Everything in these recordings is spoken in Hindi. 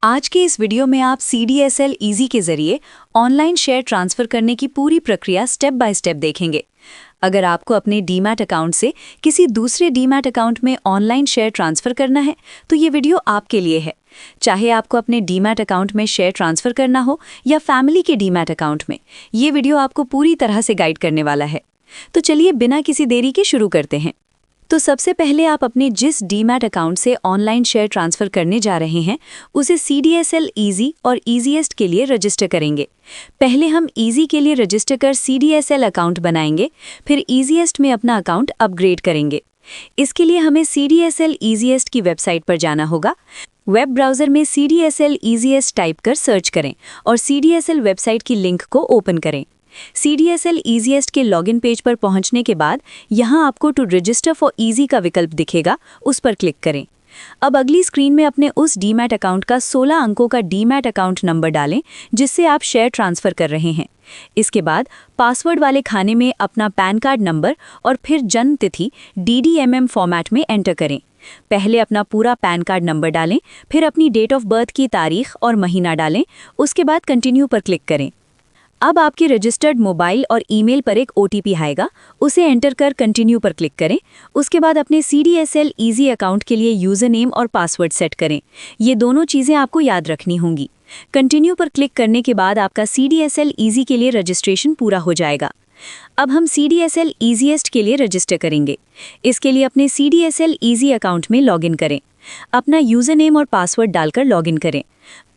आज के इस वीडियो में आप CDSL ईजी के जरिए ऑनलाइन शेयर ट्रांसफर करने की पूरी प्रक्रिया स्टेप बाय स्टेप देखेंगे। अगर आपको अपने डीमैट अकाउंट से किसी दूसरे डीमैट अकाउंट में ऑनलाइन शेयर ट्रांसफर करना है तो ये वीडियो आपके लिए है। चाहे आपको अपने डीमैट अकाउंट में शेयर ट्रांसफर करना हो या फैमिली के डीमैट अकाउंट में, ये वीडियो आपको पूरी तरह से गाइड करने वाला है। तो चलिए बिना किसी देरी के शुरू करते हैं। तो सबसे पहले आप अपने जिस डीमैट अकाउंट से ऑनलाइन शेयर ट्रांसफर करने जा रहे हैं उसे CDSL ईजी और ईजीएस्ट के लिए रजिस्टर करेंगे। पहले हम ईजी के लिए रजिस्टर कर CDSL अकाउंट बनाएंगे, फिर ईजीएस्ट में अपना अकाउंट अपग्रेड करेंगे। इसके लिए हमें CDSL ईजीएस्ट की वेबसाइट पर जाना होगा। वेब ब्राउज़र में CDSL ईजीएस्ट टाइप कर सर्च करें और CDSL वेबसाइट की लिंक को ओपन करें। CDSL ईजीएस्ट के लॉगिन पेज पर पहुंचने के बाद यहां आपको टू रजिस्टर फॉर ईजी का विकल्प दिखेगा, उस पर क्लिक करें। अब अगली स्क्रीन में अपने उस डीमैट अकाउंट का 16 अंकों का डीमैट अकाउंट नंबर डालें जिससे आप शेयर ट्रांसफर कर रहे हैं। इसके बाद पासवर्ड वाले खाने में अपना पैन कार्ड नंबर और फिर जन्म तिथि DDMM फॉर्मेट में एंटर करें। पहले अपना पूरा पैन कार्ड नंबर डालें, फिर अपनी डेट ऑफ बर्थ की तारीख और महीना डालें, उसके बाद कंटिन्यू पर क्लिक करें। अब आपके रजिस्टर्ड मोबाइल और ईमेल पर एक OTP आएगा, उसे एंटर कर कंटिन्यू पर क्लिक करें। उसके बाद अपने CDSL ईजी अकाउंट के लिए यूज़र नेम और पासवर्ड सेट करें। ये दोनों चीज़ें आपको याद रखनी होंगी। कंटिन्यू पर क्लिक करने के बाद आपका CDSL ईजी के लिए रजिस्ट्रेशन पूरा हो जाएगा। अब हम CDSL ईजीएस्ट के लिए रजिस्टर करेंगे। इसके लिए अपने CDSL ईजी अकाउंट में लॉगिन करें। अपना यूज़र नेम और पासवर्ड डालकर लॉगिन करें।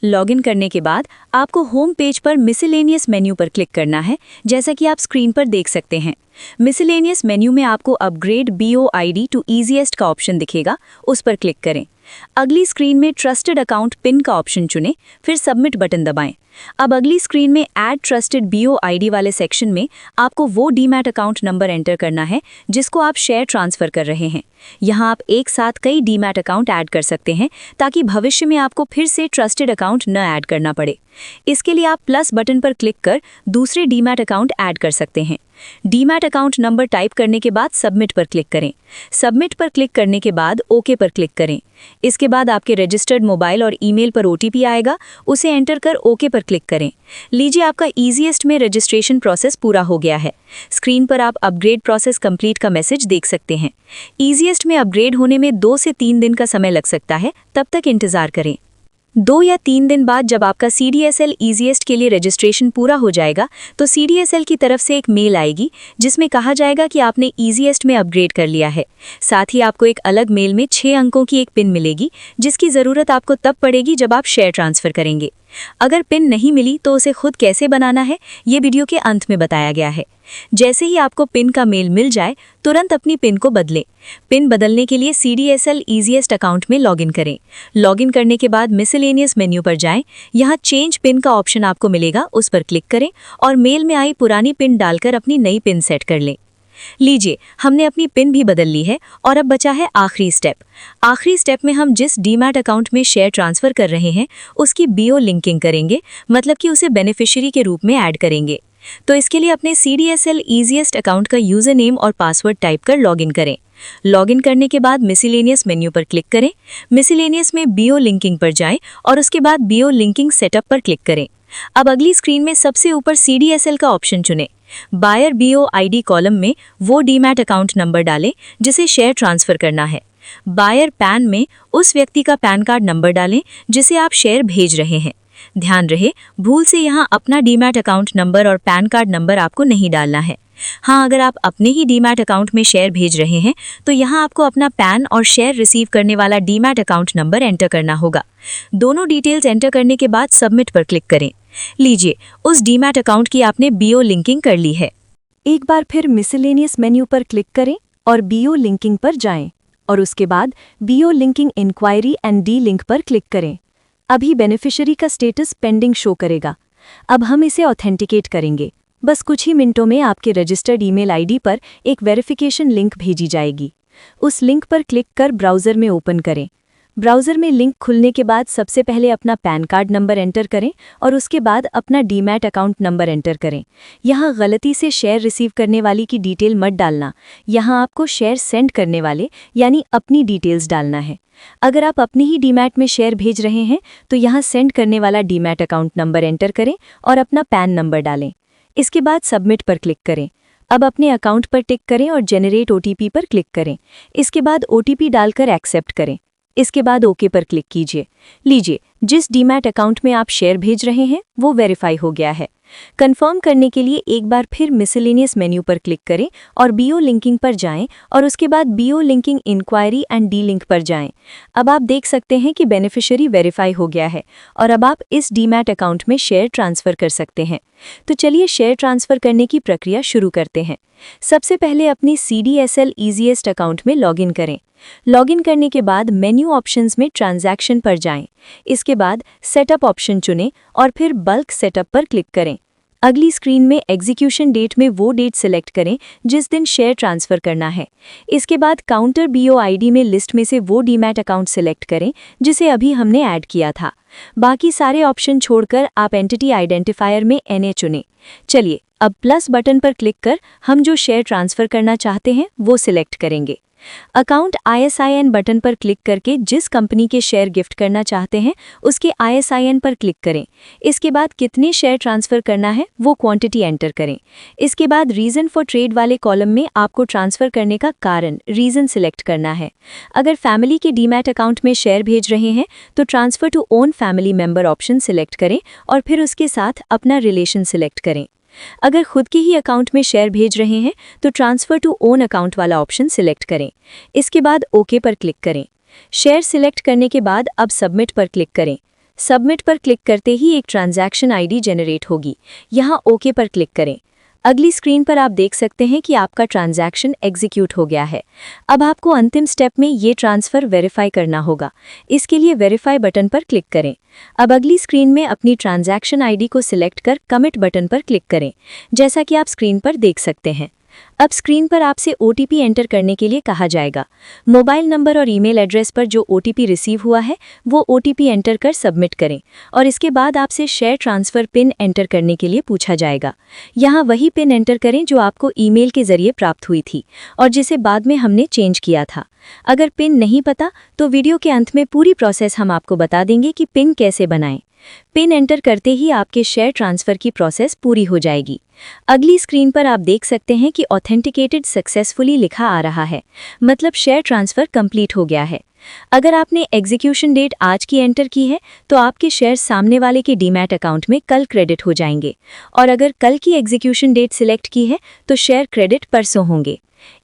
लॉगिन करने के बाद आपको होम पेज पर मिसलेनियस मेन्यू पर क्लिक करना है, जैसा कि आप स्क्रीन पर देख सकते हैं। मिसलेनियस मेन्यू में आपको अपग्रेड BOID टू ईजीएस्ट का ऑप्शन दिखेगा, उस पर क्लिक करें। अगली स्क्रीन में ट्रस्टेड अकाउंट पिन का ऑप्शन चुनें, फिर सबमिट बटन दबाएं। अब अगली स्क्रीन में ऐड ट्रस्टेड BOID वाले सेक्शन में आपको वो डीमैट अकाउंट नंबर एंटर करना है जिसको आप शेयर ट्रांसफर कर रहे हैं। यहाँ आप एक साथ कई डीमैट अकाउंट ऐड कर सकते हैं ताकि भविष्य में आपको फिर से ट्रस्टेड अकाउंट न ऐड करना पड़े। इसके लिए आप प्लस बटन पर क्लिक कर दूसरे डीमैट अकाउंट ऐड कर सकते हैं। डीमैट अकाउंट नंबर टाइप करने के बाद सबमिट पर क्लिक करें। सबमिट पर क्लिक करने के बाद ओके पर क्लिक करें। इसके बाद आपके रजिस्टर्ड मोबाइल और ईमेल पर OTP आएगा, उसे एंटर कर ओके पर क्लिक करें। लीजिए, आपका ईजीएस्ट में रजिस्ट्रेशन प्रोसेस पूरा हो गया है। स्क्रीन पर आप अपग्रेड प्रोसेस कंप्लीट का मैसेज देख सकते हैं। ईजीएस्ट में अपग्रेड होने में 2 से 3 दिन का समय लग सकता है, तब तक इंतजार करें। 2 या 3 दिन बाद जब आपका CDSL ईजीएस्ट के लिए रजिस्ट्रेशन पूरा हो जाएगा तो CDSL की तरफ से एक मेल आएगी जिसमें कहा जाएगा कि आपने ईजीएस्ट में अपग्रेड कर लिया है। साथ ही आपको एक अलग मेल में 6 अंकों की एक पिन मिलेगी जिसकी ज़रूरत आपको तब पड़ेगी जब आप शेयर ट्रांसफ़र करेंगे। अगर पिन नहीं मिली तो उसे खुद कैसे बनाना है ये वीडियो के अंत में बताया गया है। जैसे ही आपको पिन का मेल मिल जाए तुरंत अपनी पिन को बदलें। पिन बदलने के लिए CDSL ईजीएस्ट अकाउंट में लॉगिन करें। लॉगिन करने के बाद मिसलेनियस मेन्यू पर जाएं। यहाँ चेंज पिन का ऑप्शन आपको मिलेगा, उस पर क्लिक करें और मेल में आई पुरानी पिन डालकर अपनी नई पिन सेट कर लें। लीजिए, हमने अपनी पिन भी बदल ली है और अब बचा है आखिरी स्टेप। आखिरी स्टेप में हम जिस डीमैट अकाउंट में शेयर ट्रांसफ़र कर रहे हैं उसकी BO लिंकिंग करेंगे, मतलब कि उसे बेनिफिशियरी के रूप में ऐड करेंगे। तो इसके लिए अपने CDSL ईजीएस्ट अकाउंट का यूज़र नेम और पासवर्ड टाइप कर लॉगिन करें। लॉगिन करने के बाद मिसलेनियस मेन्यू पर क्लिक करें। मिसलेनियस में BO लिंकिंग पर जाएं और उसके बाद BO लिंकिंग सेटअप पर क्लिक करें। अब अगली स्क्रीन में सबसे ऊपर CDSL का ऑप्शन चुनें। बायर BOID कॉलम में वो डीमैट अकाउंट नंबर डालें जिसे शेयर ट्रांसफ़र करना है। बायर पैन में उस व्यक्ति का पैन कार्ड नंबर डालें जिसे आप शेयर भेज रहे हैं। ध्यान रहे, भूल से यहाँ अपना डीमैट अकाउंट नंबर और पैन कार्ड नंबर आपको नहीं डालना है। हाँ, अगर आप अपने ही डीमैट अकाउंट में शेयर भेज रहे हैं तो यहाँ आपको अपना पैन और शेयर रिसीव करने वाला डीमैट अकाउंट नंबर एंटर करना होगा। दोनों डिटेल्स एंटर करने के बाद सबमिट पर क्लिक करें। लीजिए, उस डीमैट अकाउंट की आपने BO लिंकिंग कर ली है। एक बार फिर मिसलेनियस मेन्यू पर क्लिक करें और BO लिंकिंग पर जाएं और उसके बाद BO linking inquiry and delink पर क्लिक करें। अभी बेनिफिशियरी का स्टेटस पेंडिंग शो करेगा। अब हम इसे ऑथेंटिकेट करेंगे। बस कुछ ही मिनटों में आपके रजिस्टर्ड ईमेल ID पर एक वेरिफिकेशन लिंक भेजी जाएगी। उस लिंक पर क्लिक कर ब्राउज़र में ओपन करें। ब्राउज़र में लिंक खुलने के बाद सबसे पहले अपना पैन कार्ड नंबर एंटर करें और उसके बाद अपना डीमैट अकाउंट नंबर एंटर करें। यहाँ गलती से शेयर रिसीव करने वाली की डिटेल मत डालना। यहाँ आपको शेयर सेंड करने वाले यानी अपनी डिटेल्स डालना है। अगर आप अपने ही डीमैट में शेयर भेज रहे हैं तो यहाँ सेंड करने वाला डीमैट अकाउंट नंबर एंटर करें और अपना पैन नंबर डालें। इसके बाद सबमिट पर क्लिक करें। अब अपने अकाउंट पर टिक करें और जेनरेट ओटीपी पर क्लिक करें। इसके बाद ओटीपी डालकर एक्सेप्ट करें। इसके बाद ओके पर क्लिक कीजिए। लीजिए, जिस डीमैट अकाउंट में आप शेयर भेज रहे हैं वो वेरीफाई हो गया है। कंफर्म करने के लिए एक बार फिर मिसलेनियस मेन्यू पर क्लिक करें और बीओ लिंकिंग पर जाएं और उसके बाद BO linking inquiry and delink पर जाएं। अब आप देख सकते हैं कि बेनिफिशियरी वेरीफाई हो गया है और अब आप इस डीमैट अकाउंट में शेयर ट्रांसफर कर सकते हैं। तो चलिए शेयर ट्रांसफर करने की प्रक्रिया शुरू करते हैं। सबसे पहले अपनी CDSL ईजीएस्ट अकाउंट में लॉगिन करें। लॉगिन करने के बाद मेन्यू ऑप्शंस में ट्रांजैक्शन पर जाएं। इसके बाद सेटअप ऑप्शन चुनें और फिर बल्क सेटअप पर क्लिक करें। अगली स्क्रीन में एग्जीक्यूशन डेट में वो डेट सिलेक्ट करें जिस दिन शेयर ट्रांसफर करना है। इसके बाद काउंटर BOID में लिस्ट में से वो डीमैट अकाउंट सिलेक्ट करें जिसे अभी हमने ऐड किया था। बाकी सारे ऑप्शन छोड़कर आप एंटिटी आइडेंटिफायर में NA चुनें। चलिए अब प्लस बटन पर क्लिक कर हम जो शेयर ट्रांसफर करना चाहते हैं वो सिलेक्ट करेंगे। अकाउंट ISIN बटन पर क्लिक करके जिस कंपनी के शेयर गिफ्ट करना चाहते हैं उसके ISIN पर क्लिक करें। इसके बाद कितने शेयर ट्रांसफर करना है वो क्वांटिटी एंटर करें। इसके बाद रीज़न फॉर ट्रेड वाले कॉलम में आपको ट्रांसफर करने का कारण रीज़न सिलेक्ट करना है। अगर फैमिली के डीमैट अकाउंट में शेयर भेज रहे हैं तो transfer to own family member option select करें और फिर उसके साथ अपना रिलेशन सिलेक्ट करें। अगर खुद के ही अकाउंट में शेयर भेज रहे हैं तो ट्रांसफर टू ओन अकाउंट वाला ऑप्शन सिलेक्ट करें। इसके बाद ओके पर क्लिक करें। शेयर सिलेक्ट करने के बाद अब सबमिट पर क्लिक करें। सबमिट पर क्लिक करते ही एक ट्रांजैक्शन आईडी जनरेट होगी। यहाँ ओके पर क्लिक करें। अगली स्क्रीन पर आप देख सकते हैं कि आपका ट्रांजैक्शन एग्जीक्यूट हो गया है। अब आपको अंतिम स्टेप में ये ट्रांसफ़र वेरीफाई करना होगा। इसके लिए वेरीफाई बटन पर क्लिक करें। अब अगली स्क्रीन में अपनी ट्रांजैक्शन आईडी को सिलेक्ट कर कमिट बटन पर क्लिक करें, जैसा कि आप स्क्रीन पर देख सकते हैं। अब स्क्रीन पर आपसे OTP एंटर करने के लिए कहा जाएगा। मोबाइल नंबर और ईमेल एड्रेस पर जो OTP रिसीव हुआ है वो OTP एंटर कर सबमिट करें और इसके बाद आपसे शेयर ट्रांसफ़र पिन एंटर करने के लिए पूछा जाएगा। यहाँ वही पिन एंटर करें जो आपको ईमेल के जरिए प्राप्त हुई थी और जिसे बाद में हमने चेंज किया था। अगर पिन नहीं पता तो वीडियो के अंत में पूरी प्रोसेस हम आपको बता देंगे कि पिन कैसे बनाएं। पिन एंटर करते ही आपके शेयर ट्रांसफ़र की प्रोसेस पूरी हो जाएगी। अगली स्क्रीन पर आप देख सकते हैं कि ऑथेंटिकेटेड सक्सेसफुली लिखा आ रहा है, मतलब शेयर ट्रांसफ़र कंप्लीट हो गया है। अगर आपने एग्जीक्यूशन डेट आज की एंटर की है तो आपके शेयर सामने वाले के डीमैट अकाउंट में कल क्रेडिट हो जाएंगे और अगर कल की एग्जीक्यूशन डेट सिलेक्ट की है तो शेयर क्रेडिट परसों होंगे।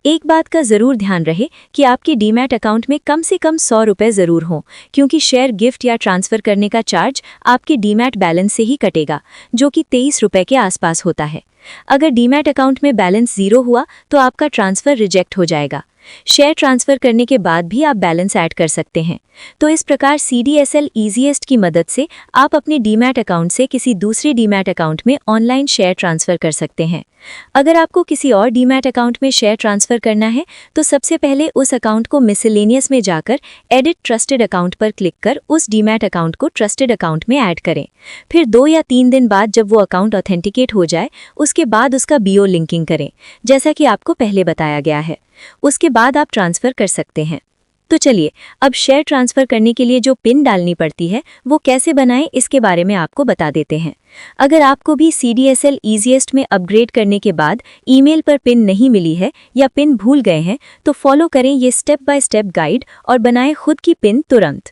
एक बात का ज़रूर ध्यान रहे कि आपके डीमैट अकाउंट में कम से कम 100 रुपये ज़रूर हों, क्योंकि शेयर गिफ्ट या ट्रांसफ़र करने का चार्ज आपके डीमैट बैलेंस से ही कटेगा, जो कि 23 रुपये के आसपास होता है। अगर डीमैट अकाउंट में बैलेंस 0 हुआ तो आपका ट्रांसफ़र रिजेक्ट हो जाएगा। शेयर ट्रांसफ़र करने के बाद भी आप बैलेंस ऐड कर सकते हैं। तो इस प्रकार CDSL ईजीएस्ट की मदद से आप अपने डीमैट अकाउंट से किसी दूसरे डीमैट अकाउंट में ऑनलाइन शेयर ट्रांसफ़र कर सकते हैं। अगर आपको किसी और डीमैट अकाउंट में शेयर ट्रांसफ़र करना है तो सबसे पहले उस अकाउंट को मिसलेनियस में जाकर एडिट ट्रस्टेड अकाउंट पर क्लिक कर उस डीमैट अकाउंट को ट्रस्टेड अकाउंट में ऐड करें। फिर 2 या 3 दिन बाद जब वो अकाउंट ऑथेंटिकेट हो जाए उसके बाद उसका BO लिंकिंग करें, जैसा कि आपको पहले बताया गया है। उसके बाद आप ट्रांसफ़र कर सकते हैं। तो चलिए अब शेयर ट्रांसफ़र करने के लिए जो पिन डालनी पड़ती है वो कैसे बनाएं इसके बारे में आपको बता देते हैं। अगर आपको भी CDSL ईजीएस्ट में अपग्रेड करने के बाद ईमेल पर पिन नहीं मिली है या पिन भूल गए हैं तो फॉलो करें ये स्टेप बाय स्टेप गाइड और बनाएं खुद की पिन तुरंत।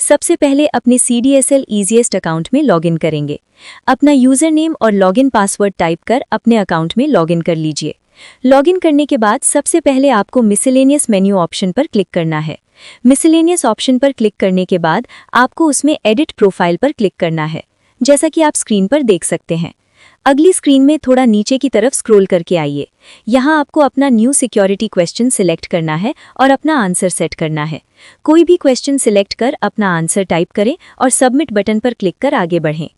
सबसे पहले अपने CDSL ईजीएस्ट अकाउंट में लॉगिन करेंगे। अपना यूज़र नेम और लॉगिन पासवर्ड टाइप कर अपने अकाउंट में लॉगिन कर लीजिए। लॉगिन करने के बाद सबसे पहले आपको मिसलेनियस मेन्यू ऑप्शन पर क्लिक करना है। मिसलेनियस ऑप्शन पर क्लिक करने के बाद आपको उसमें एडिट प्रोफाइल पर क्लिक करना है, जैसा कि आप स्क्रीन पर देख सकते हैं। अगली स्क्रीन में थोड़ा नीचे की तरफ स्क्रॉल करके आइए। यहाँ आपको अपना न्यू सिक्योरिटी क्वेश्चन सिलेक्ट करना है और अपना आंसर सेट करना है। कोई भी क्वेश्चन सिलेक्ट कर अपना आंसर टाइप करें और सबमिट बटन पर क्लिक कर आगे बढ़ें।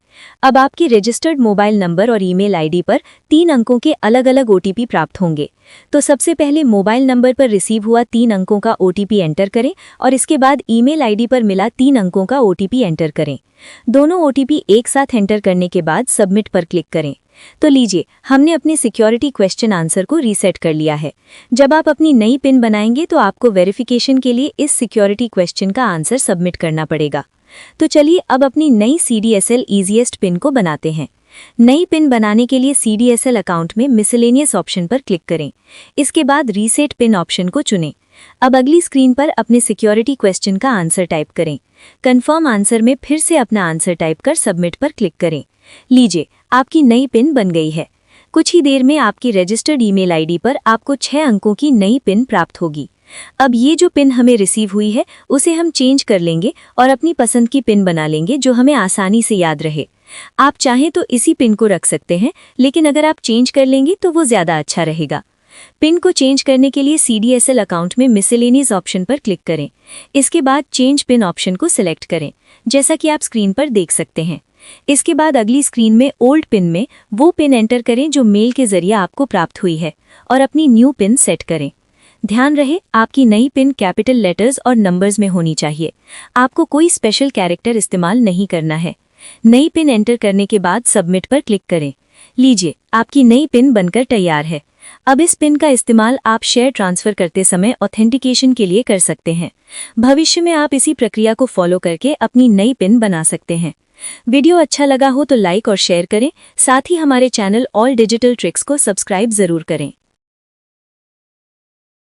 अब आपके रजिस्टर्ड मोबाइल नंबर और ईमेल आईडी पर 3 अंकों के अलग अलग OTP प्राप्त होंगे। तो सबसे पहले मोबाइल नंबर पर रिसीव हुआ 3 अंकों का OTP एंटर करें और इसके बाद ईमेल आईडी पर मिला 3 अंकों का OTP एंटर करें। दोनों OTP एक साथ एंटर करने के बाद सबमिट पर क्लिक करें। तो लीजिए, हमने अपने सिक्योरिटी क्वेश्चन आंसर को रीसेट कर लिया है। जब आप अपनी नई पिन बनाएंगे तो आपको वेरिफिकेशन के लिए इस सिक्योरिटी क्वेश्चन का आंसर सबमिट करना पड़ेगा। तो चलिए अब अपनी नई CDSL ईजीएस्ट पिन को बनाते हैं। नई पिन बनाने के लिए CDSL अकाउंट में मिसलेनियस ऑप्शन पर क्लिक करें। इसके बाद रीसेट पिन ऑप्शन को चुनें। अब अगली स्क्रीन पर अपने सिक्योरिटी क्वेश्चन का आंसर टाइप करें। कंफर्म आंसर में फिर से अपना आंसर टाइप कर सबमिट पर क्लिक करें। लीजिए, आपकी नई पिन बन गई है। कुछ ही देर में आपकी रजिस्टर्ड ईमेल आईडी पर आपको 6 अंकों की नई पिन प्राप्त होगी। अब ये जो पिन हमें रिसीव हुई है उसे हम चेंज कर लेंगे और अपनी पसंद की पिन बना लेंगे जो हमें आसानी से याद रहे। आप चाहें तो इसी पिन को रख सकते हैं, लेकिन अगर आप चेंज कर लेंगे तो वो ज़्यादा अच्छा रहेगा। पिन को चेंज करने के लिए CDSL अकाउंट में मिसलेनियस ऑप्शन पर क्लिक करें। इसके बाद चेंज पिन ऑप्शन को सिलेक्ट करें, जैसा कि आप स्क्रीन पर देख सकते हैं। इसके बाद अगली स्क्रीन में ओल्ड पिन में वो पिन एंटर करें जो मेल के जरिए आपको प्राप्त हुई है और अपनी न्यू पिन सेट करें। ध्यान रहे, आपकी नई पिन कैपिटल लेटर्स और नंबर्स में होनी चाहिए। आपको कोई स्पेशल कैरेक्टर इस्तेमाल नहीं करना है। नई पिन एंटर करने के बाद सबमिट पर क्लिक करें। लीजिए, आपकी नई पिन बनकर तैयार है। अब इस पिन का इस्तेमाल आप शेयर ट्रांसफर करते समय ऑथेंटिकेशन के लिए कर सकते हैं। भविष्य में आप इसी प्रक्रिया को फॉलो करके अपनी नई पिन बना सकते हैं। वीडियो अच्छा लगा हो तो लाइक और शेयर करें। साथ ही हमारे चैनल ऑल डिजिटल ट्रिक्स को सब्सक्राइब जरूर करें।